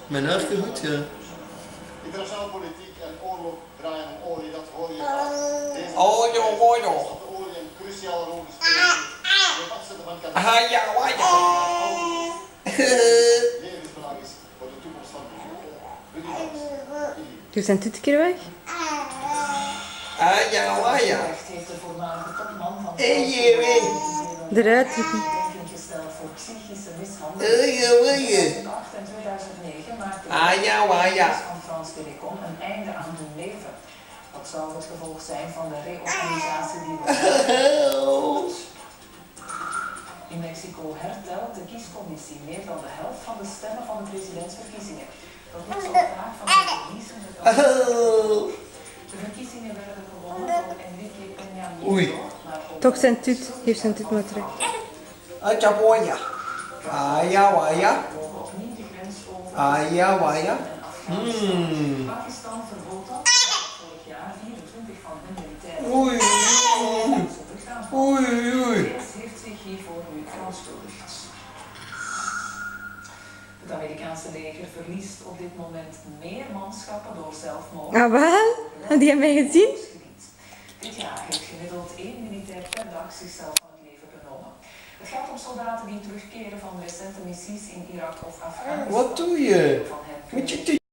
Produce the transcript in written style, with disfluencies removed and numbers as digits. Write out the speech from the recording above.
Mijn hartje goed, ja. Internationale politiek en oorlog draaien om olie, dat hoor je. Olie. Dat olie een cruciale rol speelt. Het afzetten van Gaddafi. Levensbelang is voor de toekomst van de Dus zijn dit keer weg? Heeft de voormalige topman van Eruit. gesteld voor psychische mishandeling. In 2008 en 2009 maakte de van Frans Telecom een einde aan hun leven. Dat zou het gevolg zijn van de reorganisatie die wordt. In Mexico hertelt de kiescommissie meer dan de helft van de stemmen van de presidentsverkiezingen. Dat is op vraag van de verliezende kandidaat. De verkiezingen werden gewonnen door Enrique Peña Nieto, maar op Toch zijn tut. Geef zijn tut maar terug. opnieuw de grens over Pakistan verbood dat vorig jaar 24 van hun militairen. VS heeft zich hiervoor nu verontschuldigd. Het Amerikaanse leger verliest op dit moment meer manschappen door zelfmoord. Ah, wat? Heb je mij gezien? Dit jaar heeft gemiddeld 1 militair per dag zichzelf van het leven genomen. Het gaat om soldaten die terugkeren van recente missies in Irak of Afghanistan. Wat doe je? Moet je